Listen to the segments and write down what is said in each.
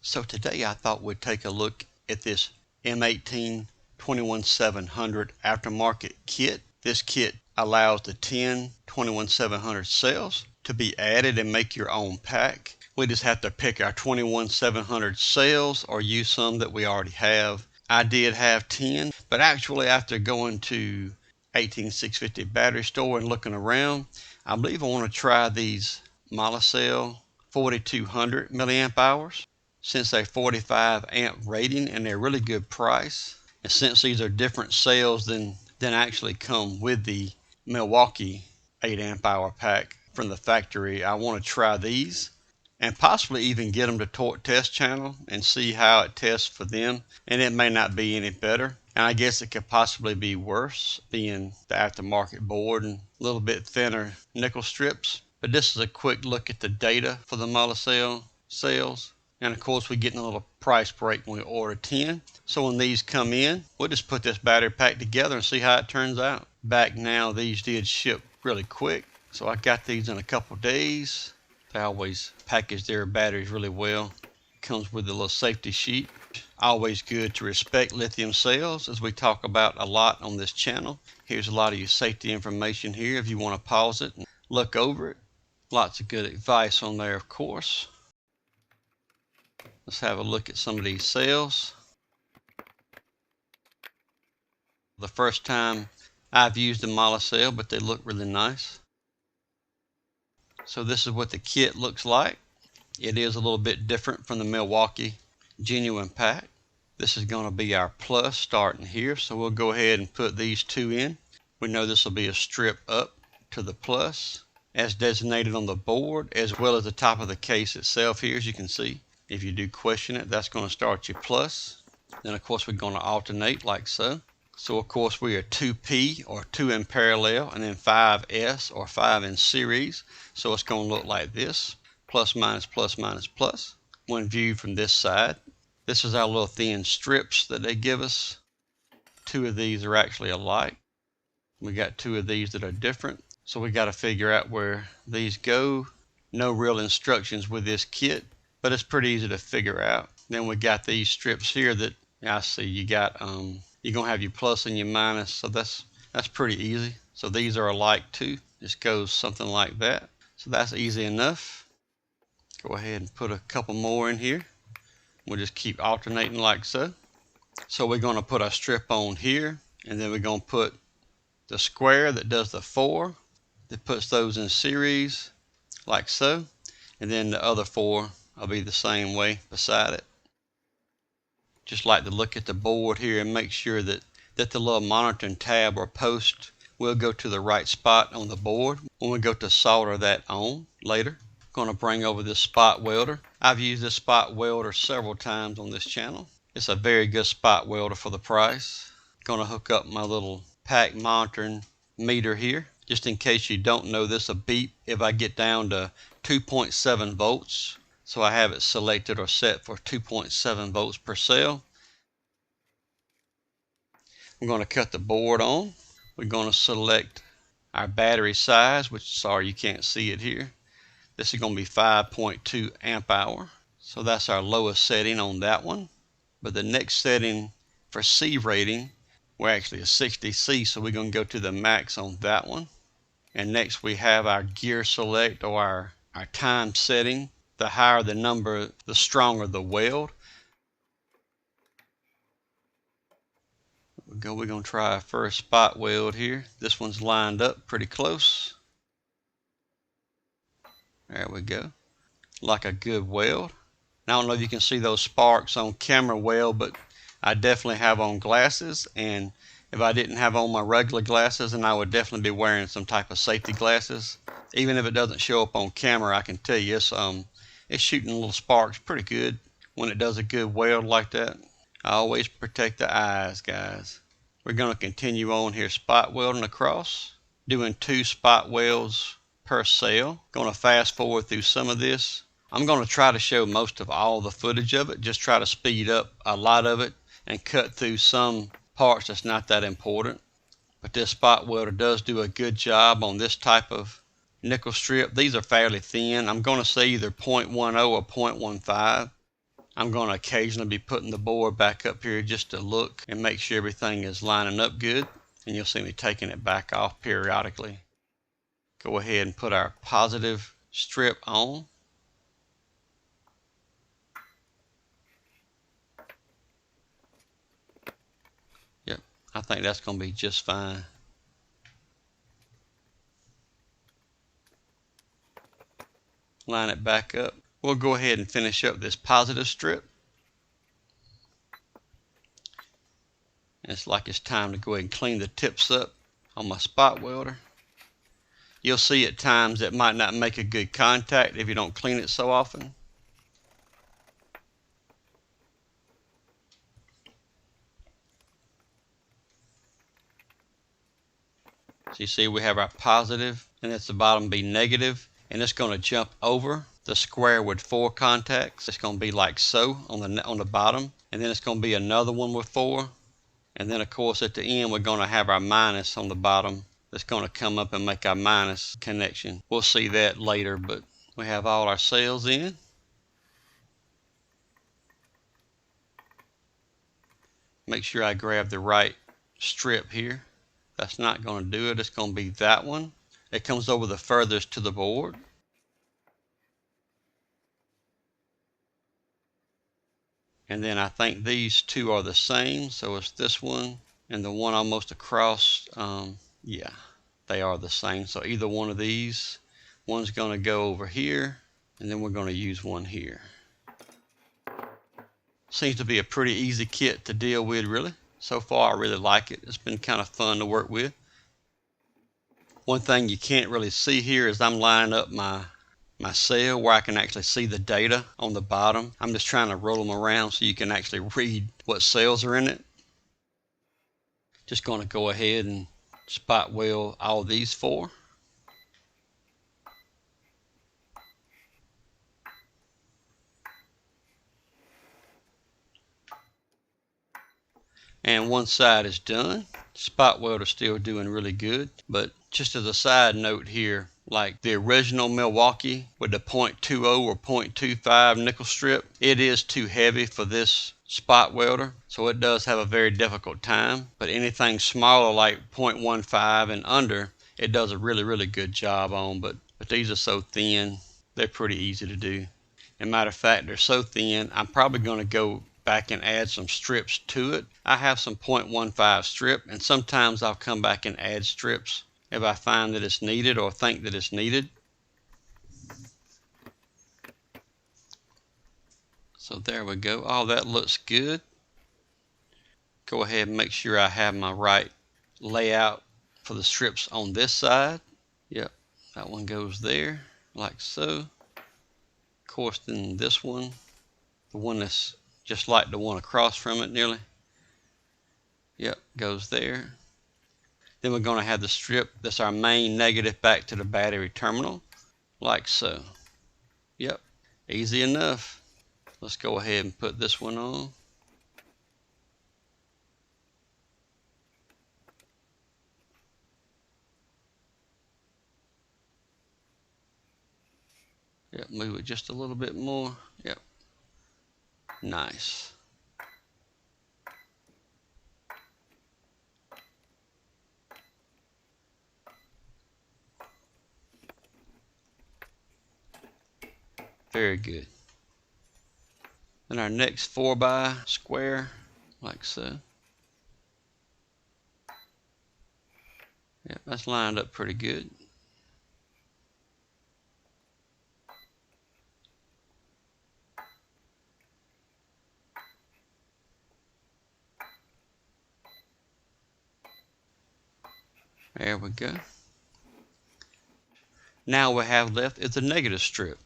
So today I thought we'd take a look at this M18 21700 aftermarket kit. This kit allows the 10 21700 cells to be added and make your own pack. We just have to pick our 21700 cells or use some that we already have. I did have 10, but actually after going to 18650 battery store and looking around, I believe I want to try these Molicel 4200 milliamp hours. Since they're 45 amp rating and they're really good price, and since these are different cells than actually come with the Milwaukee 8 amp hour pack from the factory, I want to try these and possibly even get them to torque test channel and see how it tests for them. And it may not be any better, and I guess it could possibly be worse, being the aftermarket board and a little bit thinner nickel strips. But this is a quick look at the data for the Molicel cells. And of course we get a little price break when we order 10. So when these come in, we'll just put this battery pack together and see how it turns out. Back now, these did ship really quick, so I got these in a couple days. They always package their batteries really well. Comes with a little safety sheet. Always good to respect lithium cells, as we talk about a lot on this channel. Here's a lot of your safety information here if you want to pause it and look over it. Lots of good advice on there, of course. Let's have a look at some of these cells. The first time I've used the Molicel, but they look really nice. So this is what the kit looks like. It is a little bit different from the Milwaukee genuine pack. This is going to be our plus starting here, so we'll go ahead and put these two in. We know this will be a strip up to the plus as designated on the board, as well as the top of the case itself here, as you can see. If you do question it, that's going to start your plus. Then of course we're going to alternate like so. So of course we are 2P or 2 in parallel, and then 5S or 5 in series. So it's going to look like this: plus minus plus minus plus when viewed from this side. This is our little thin strips that they give us. Two of these are actually alike. We got two of these that are different, so we got to figure out where these go. No real instructions with this kit, but it's pretty easy to figure out. Then we got these strips here that I see you got you're gonna have your plus and your minus, so that's pretty easy. So these are alike too. This goes something like that. So that's easy enough. Go ahead and put a couple more in here. We'll just keep alternating like so. So we're gonna put our strip on here, and then we're gonna put the square that does the 4, that puts those in series like so, and then the other 4 will be the same way beside it. Just like to look at the board here and make sure that the little monitoring tab or post will go to the right spot on the board when we go to solder that on later. Going to bring over this spot welder. I've used this spot welder several times on this channel. It's a very good spot welder for the price. Going to hook up my little pack monitoring meter here. Just in case you don't know, this will beep if I get down to 2.7 volts. So I have it selected or set for 2.7 volts per cell. We're going to cut the board on. We're going to select our battery size, which, sorry you can't see it here. This is going to be 5.2 amp hour. So that's our lowest setting on that one. But the next setting for C rating, we're actually a 60C, so we're going to go to the max on that one. And next we have our gear select, or our time setting. The higher the number, the stronger the weld. We're going to try our first spot weld here. This one's lined up pretty close. There we go. Like a good weld. Now, I don't know if you can see those sparks on camera well, but I definitely have on glasses, and if I didn't have on my regular glasses, then I would definitely be wearing some type of safety glasses. Even if it doesn't show up on camera, I can tell you it's shooting little sparks pretty good when it does a good weld like that. I always protect the eyes, guys. We're going to continue on here, spot welding across, doing 2 spot welds per cell. Going to fast forward through some of this. I'm going to try to show most of all the footage of it, just try to speed up a lot of it and cut through some parts that's not that important. But this spot welder does do a good job on this type of nickel strip. These are fairly thin. I'm going to say either 0.10 or 0.15. I'm going to occasionally be putting the board back up here just to look and make sure everything is lining up good. And you'll see me taking it back off periodically. Go ahead and put our positive strip on. Yep, I think that's going to be just fine. Line it back up. We'll go ahead and finish up this positive strip. It's like it's time to go ahead and clean the tips up on my spot welder. You'll see at times it might not make a good contact if you don't clean it so often. So you see we have our positive, and at the bottom be negative, and it's going to jump over the square with 4 contacts. It's going to be like so on the bottom, and then it's going to be another one with 4. And then of course at the end we're going to have our minus on the bottom that's going to come up and make our minus connection. We'll see that later, but we have all our cells in. Make sure I grab the right strip here. That's not going to do it. It's going to be that one. It comes over the furthest to the board. And then I think these two are the same, so it's this one and the one almost across. Yeah, they are the same. So either one of these, one's going to go over here, and then we're going to use one here. Seems to be a pretty easy kit to deal with, really. So far I really like it. It's been kind of fun to work with. One thing you can't really see here is I'm lining up my cell where I can actually see the data on the bottom. I'm just trying to roll them around so you can actually read what cells are in it. Just going to go ahead and spot weld all these 4. And one side is done. Spot welder still doing really good, but just as a side note here, like the original Milwaukee with the 0.20 or 0.25 nickel strip, it is too heavy for this spot welder, so it does have a very difficult time. But anything smaller like 0.15 and under, it does a really good job on. But these are so thin, they're pretty easy to do. And matter of fact, they're so thin, I'm probably going to go back and add some strips to it. I have some 0.15 strip, and sometimes I'll come back and add strips if I find that it's needed or think that it's needed. So there we go. All that looks good. Go ahead and make sure I have my right layout for the strips on this side. Yep, that one goes there like so. Of course, then this one, the one that's just like the one across from it nearly. Yep, goes there. Then we're going to have the strip that's our main negative back to the battery terminal, like so. Yep, easy enough. Let's go ahead and put this one on. Yep, move it just a little bit more. Yep, nice. Very good. Then our next 4x square, like so. Yep, that's lined up pretty good. There we go. Now what we have left is the negative strip.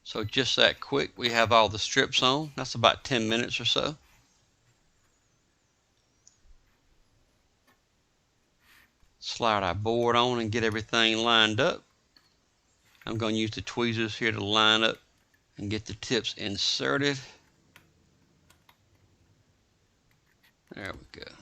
So just that quick, we have all the strips on. That's about 10 minutes or so. Slide our board on and get everything lined up. I'm going to use the tweezers here to line up and get the tips inserted. There we go.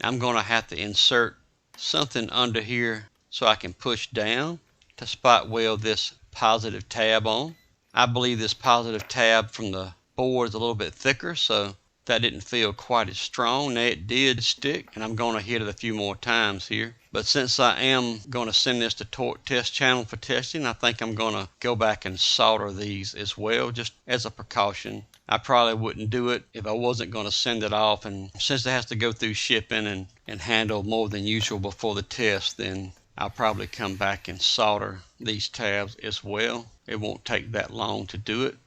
I'm going to have to insert something under here so I can push down to spot weld this positive tab on. I believe this positive tab from the board is a little bit thicker, so that didn't feel quite as strong. Now it did stick, and I'm going to hit it a few more times here. But since I am going to send this to torque test channel for testing, I think I'm going to go back and solder these as well, just as a precaution. I probably wouldn't do it if I wasn't going to send it off, and since it has to go through shipping and handle more than usual before the test, then I'll probably come back and solder these tabs as well. It won't take that long to do it.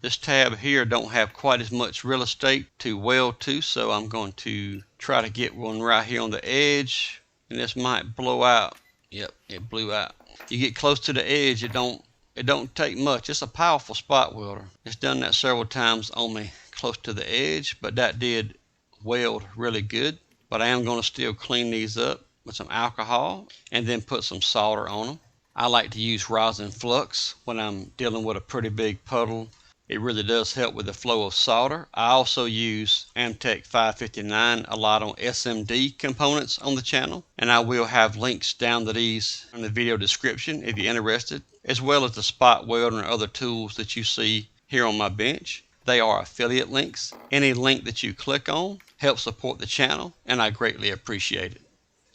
This tab here don't have quite as much real estate to weld to, so I'm going to try to get one right here on the edge, and this might blow out. Yep, it blew out. You get close to the edge, it don't take much. It's a powerful spot welder. It's done that several times on me close to the edge, but that did weld really good. But I am going to still clean these up with some alcohol and then put some solder on them. I like to use rosin flux when I'm dealing with a pretty big puddle. It really does help with the flow of solder. I also use AMTECH 559 a lot on SMD components on the channel, and I will have links down to these in the video description if you're interested, as well as the spot welder and other tools that you see here on my bench. They are affiliate links. Any link that you click on helps support the channel, and I greatly appreciate it.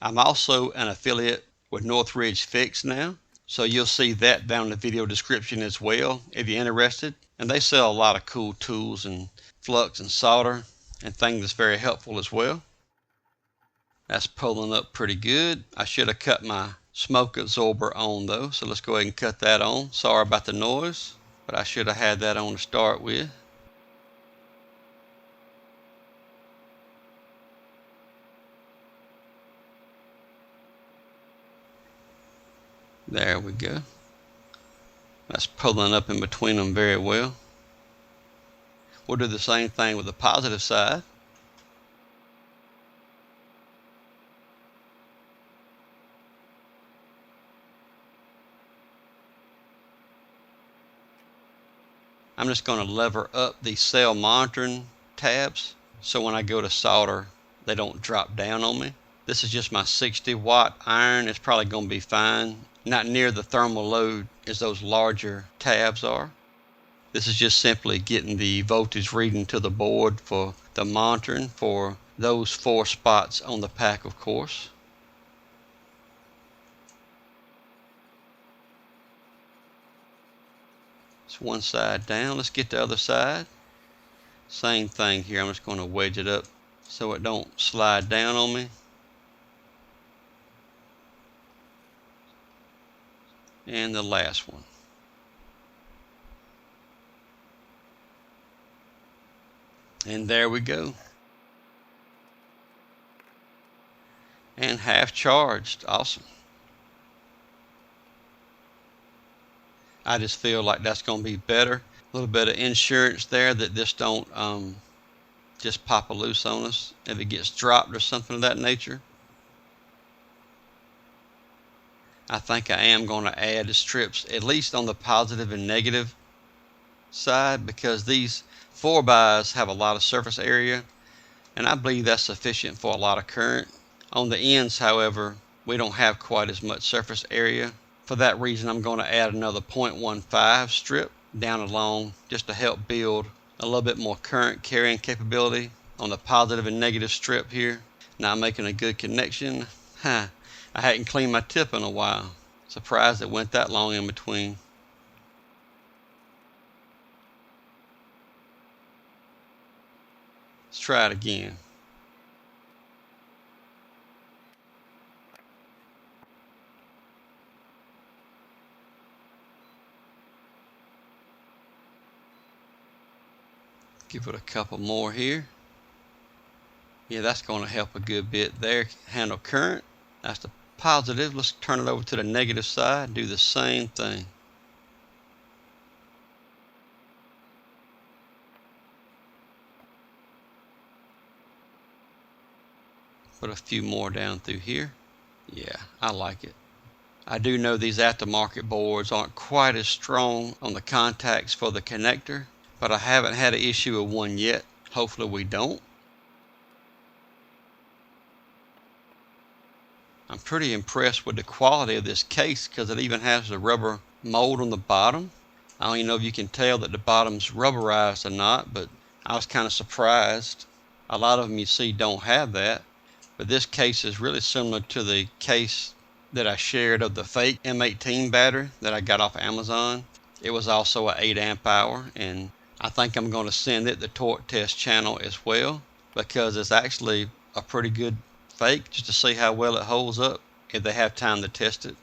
I'm also an affiliate with Northridge Fix now, so you'll see that down in the video description as well if you're interested. And they sell a lot of cool tools and flux and solder and things that's very helpful as well. That's pulling up pretty good. I should have cut my smoke absorber on though, so let's go ahead and cut that on. Sorry about the noise, but I should have had that on to start with. There we go. That's pulling up in between them very well. We'll do the same thing with the positive side. I'm just going to lever up the cell monitoring tabs so when I go to solder they don't drop down on me. This is just my 60-watt iron. It's probably going to be fine. Not near the thermal load as those larger tabs are. This is just simply getting the voltage reading to the board for the monitoring for those 4 spots on the pack, of course. It's one side down. Let's get the other side. Same thing here. I'm just going to wedge it up so it don't slide down on me. And the last one. And there we go. And half charged. Awesome. I just feel like that's going to be better. A little bit of insurance there that this don't just pop a loose on us if it gets dropped or something of that nature. I think I am going to add the strips at least on the positive and negative side, because these 4x have a lot of surface area and I believe that's sufficient for a lot of current. On the ends, however, we don't have quite as much surface area. For that reason, I'm going to add another 0.15 strip down along just to help build a little bit more current carrying capability on the positive and negative strip here. Not making a good connection. I hadn't cleaned my tip in a while. Surprised it went that long in between. Let's try it again. Give it a couple more here. Yeah, that's going to help a good bit there. Handle current. That's the positive. Let's turn it over to the negative side. Do the same thing. Put a few more down through here. Yeah, I like it. I do know these aftermarket boards aren't quite as strong on the contacts for the connector, but I haven't had an issue with one yet. Hopefully we don't. I'm pretty impressed with the quality of this case because it even has the rubber mold on the bottom. I don't even know if you can tell that the bottom's rubberized or not, but I was kind of surprised. A lot of them you see don't have that, but this case is really similar to the case that I shared of the fake M18 battery that I got off Amazon. It was also an 8 amp hour, and I think I'm going to send it the torque test channel as well because it's actually a pretty good fake just to see how well it holds up if they have time to test it.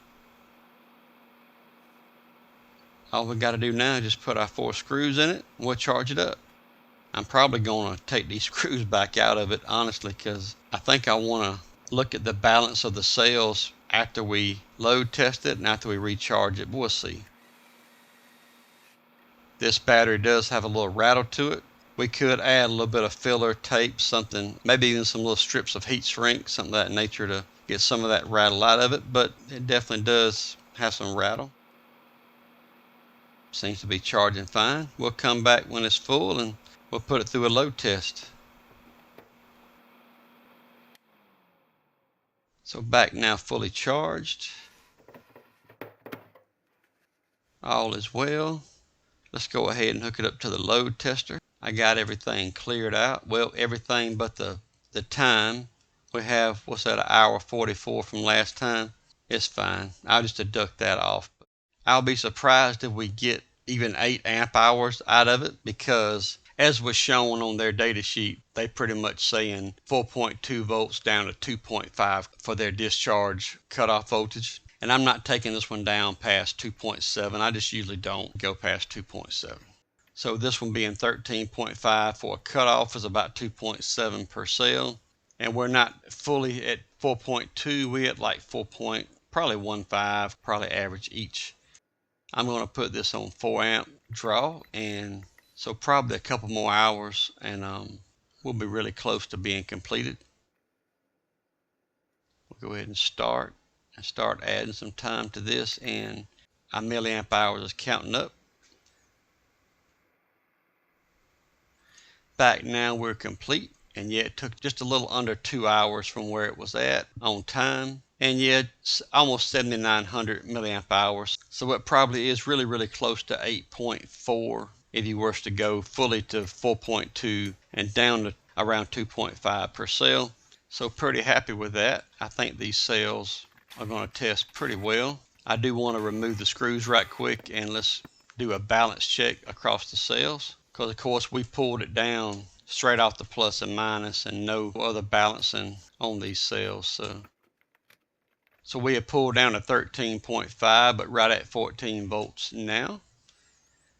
All we got to do now is just put our 4 screws in it and we'll charge it up. I'm probably going to take these screws back out of it honestly because I think I want to look at the balance of the cells after we load test it and after we recharge it, but we'll see. This battery does have a little rattle to it. We could add a little bit of filler tape, something, maybe even some little strips of heat shrink, something of that nature to get some of that rattle out of it, but it definitely does have some rattle. Seems to be charging fine. We'll come back when it's full and we'll put it through a load test. So back now fully charged. All is well. Let's go ahead and hook it up to the load tester. I got everything cleared out. Well, everything but the time. We have, what's that, 1 hour 44 from last time. It's fine. I'll just deduct that off. I'll be surprised if we get even 8 amp hours out of it because as was shown on their data sheet, they pretty much saying 4.2 volts down to 2.5 for their discharge cutoff voltage. And I'm not taking this one down past 2.7. I just usually don't go past 2.7. So this one being 13.5 for a cutoff is about 2.7 per cell. And we're not fully at 4.2. We're at like 4. Probably 1.5, probably average each. I'm going to put this on 4 amp draw, and so probably a couple more hours and we'll be really close to being completed. We'll go ahead and start adding some time to this, and our milliamp hours is counting up. Back now we're complete, and yeah, it took just a little under 2 hours from where it was at on time. And yeah, it's almost 7,900 milliamp hours. So it probably is really close to 8.4 if you were to go fully to 4.2 and down to around 2.5 per cell. So pretty happy with that. I think these cells are going to test pretty well. I do want to remove the screws right quick and let's do a balance check across the cells. Because of course we pulled it down straight off the plus and minus and no other balancing on these cells. So we have pulled down to 13.5, but right at 14 volts now.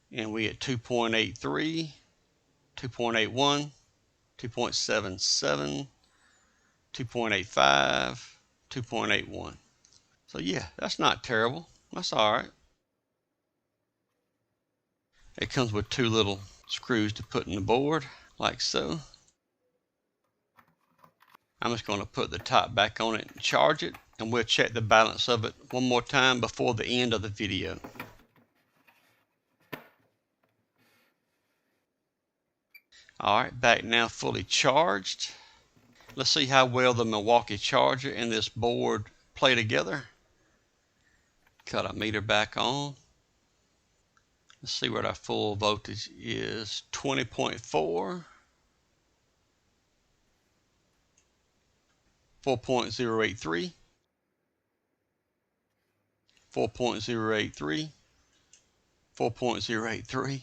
And we at 2.83, 2.81, 2.77, 2.85, 2.81. So yeah, that's not terrible. That's all right. It comes with 2 little screws to put in the board, like so. I'm just going to put the top back on it and charge it, and we'll check the balance of it one more time before the end of the video. Alright, back now fully charged. Let's see how well the Milwaukee charger and this board play together. Cut our meter back on. Let's see what our full voltage is. 20.4. 4.083, 4.083, 4.083,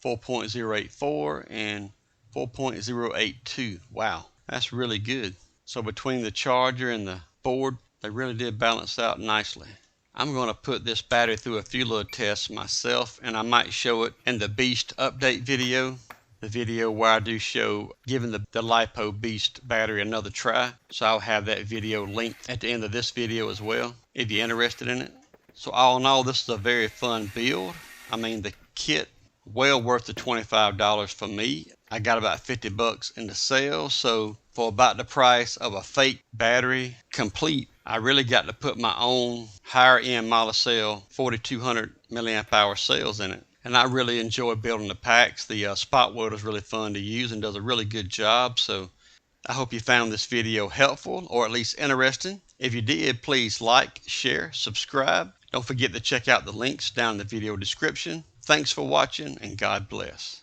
4.084, and 4.082. Wow, that's really good. So between the charger and the board, they really did balance out nicely. I'm going to put this battery through a few little tests myself, and I might show it in the Beast update video. The video where I do show giving the LiPo Beast battery another try. So I'll have that video linked at the end of this video as well, if you're interested in it. So all in all, this is a very fun build. I mean, the kit, well worth the $25 for me. I got about 50 bucks in the sale, so for about the price of a fake battery complete, I really got to put my own higher end Molicel 4200 milliamp hour cells in it. And I really enjoy building the packs. The spot welder is really fun to use and does a really good job. So I hope you found this video helpful or at least interesting. If you did, please like, share, subscribe. Don't forget to check out the links down in the video description. Thanks for watching, and God bless.